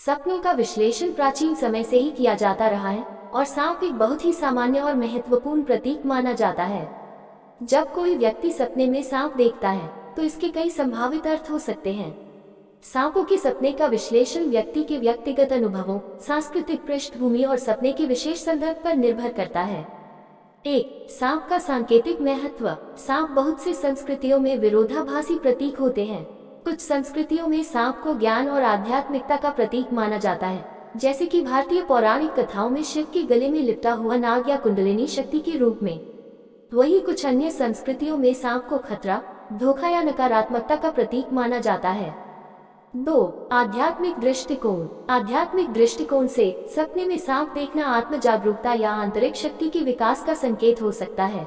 सपनों का विश्लेषण प्राचीन समय से ही किया जाता रहा है और सांप एक बहुत ही सामान्य और महत्वपूर्ण प्रतीक माना जाता है। जब कोई व्यक्ति सपने में सांप देखता है तो इसके कई संभावित अर्थ हो सकते हैं। सांपों के सपने का विश्लेषण व्यक्ति के व्यक्तिगत अनुभवों, सांस्कृतिक पृष्ठभूमि और सपने के विशेष संदर्भ पर निर्भर करता है। 1. सांप का सांकेतिक महत्व। सांप बहुत सी संस्कृतियों में विरोधाभासी प्रतीक होते हैं। कुछ संस्कृतियों में सांप को ज्ञान और आध्यात्मिकता का प्रतीक माना जाता है, जैसे कि भारतीय पौराणिक कथाओं में शिव के गले में लिपटा हुआ नाग या कुंडलिनी शक्ति के रूप में। वहीं कुछ अन्य संस्कृतियों में सांप को खतरा, धोखा या नकारात्मकता का प्रतीक माना जाता है। 2. आध्यात्मिक दृष्टिकोण। आध्यात्मिक दृष्टिकोण से सपने में सांप देखना आत्म जागरूकता या आंतरिक शक्ति के विकास का संकेत हो सकता है।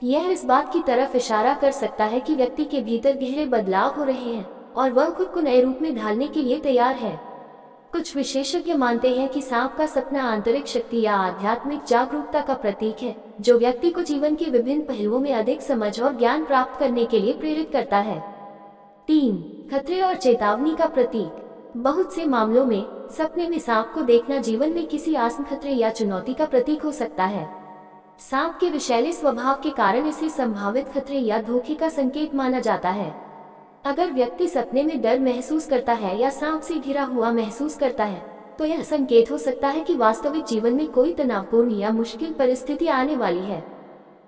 यह इस बात की तरफ इशारा कर सकता है कि व्यक्ति के भीतर गहरे बदलाव हो रहे हैं और वह खुद को नए रूप में ढालने के लिए तैयार है। कुछ विशेषज्ञ मानते हैं कि सांप का सपना आंतरिक शक्ति या आध्यात्मिक जागरूकता का प्रतीक है, जो व्यक्ति को जीवन के विभिन्न पहलुओं में अधिक समझ और ज्ञान प्राप्त करने के लिए प्रेरित करता है। 3. खतरे और चेतावनी का प्रतीक। बहुत से मामलों में सपने में सांप को देखना जीवन में किसी आसन खतरे या चुनौती का प्रतीक हो सकता है। सांप के विषैले स्वभाव के कारण इसे संभावित खतरे या धोखे का संकेत माना जाता है। अगर व्यक्ति सपने में डर महसूस करता है या सांप से घिरा हुआ महसूस करता है, तो यह संकेत हो सकता है कि वास्तविक जीवन में कोई तनावपूर्ण या मुश्किल परिस्थिति आने वाली है।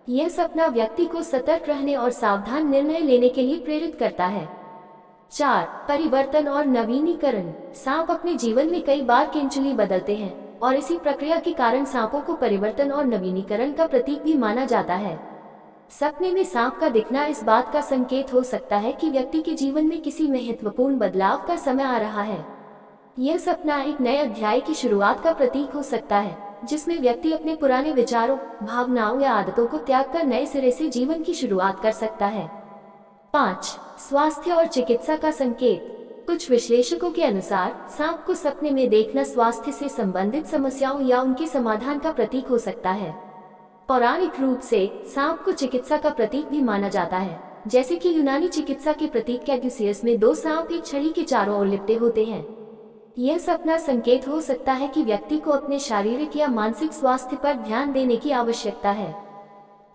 यह सपना व्यक्ति को सतर्क रहने और सावधान निर्णय लेने के लिए प्रेरित करता है। 4. परिवर्तन और नवीनीकरण। सांप अपने जीवन में कई बार केंचुली बदलते हैं और इसी प्रक्रिया के कारण सांपों को परिवर्तन और नवीनीकरण का प्रतीक भी माना जाता है। सपने में सांप का दिखना इस बात का संकेत हो सकता है कि व्यक्ति के जीवन में किसी महत्वपूर्ण बदलाव का समय आ रहा है। यह सपना एक नए अध्याय की शुरुआत का प्रतीक हो सकता है, जिसमें व्यक्ति अपने पुराने विचारों, भावनाओं या आदतों को त्याग कर नए सिरे से जीवन की शुरुआत कर सकता है। 5. स्वास्थ्य और चिकित्सा का संकेत। कुछ विश्लेषकों के अनुसार सांप को सपने में देखना स्वास्थ्य से संबंधित समस्याओं या उनके समाधान का प्रतीक हो सकता है। पौराणिक रूप से सांप को चिकित्सा का प्रतीक भी माना जाता है, जैसे कि यूनानी चिकित्सा के प्रतीक कैड्यूसियस में 2 सांप एक छड़ी के चारों ओर लिपटे होते हैं। यह सपना संकेत हो सकता है कि व्यक्ति को अपने शारीरिक या मानसिक स्वास्थ्य पर ध्यान देने की आवश्यकता है।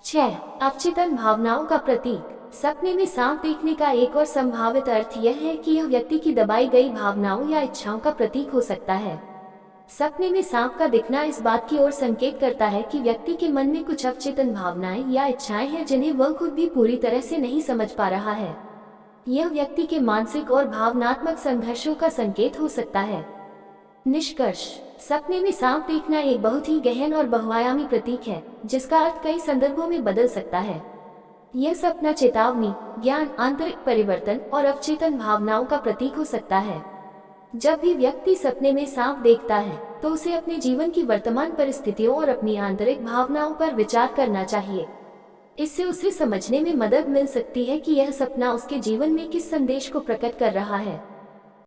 6. अवचेतन भावनाओं का प्रतीक। सपने में सांप देखने का एक और संभावित अर्थ यह है कि यह व्यक्ति की दबाई गई भावनाओं या इच्छाओं का प्रतीक हो सकता है। सपने में सांप का दिखना इस बात की ओर संकेत करता है कि व्यक्ति के मन में कुछ अवचेतन भावनाएं या इच्छाएं हैं जिन्हें वह खुद भी पूरी तरह से नहीं समझ पा रहा है। यह व्यक्ति के मानसिक और भावनात्मक संघर्षों का संकेत हो सकता है। निष्कर्ष। सपने में सांप देखना एक बहुत ही गहन और बहुआयामी प्रतीक है, जिसका अर्थ कई संदर्भों में बदल सकता है। यह सपना चेतावनी, ज्ञान, आंतरिक परिवर्तन और अवचेतन भावनाओं का प्रतीक हो सकता है। जब भी व्यक्ति सपने में सांप देखता है तो उसे अपने जीवन की वर्तमान परिस्थितियों और अपनी आंतरिक भावनाओं पर विचार करना चाहिए। इससे उसे समझने में मदद मिल सकती है कि यह सपना उसके जीवन में किस संदेश को प्रकट कर रहा है।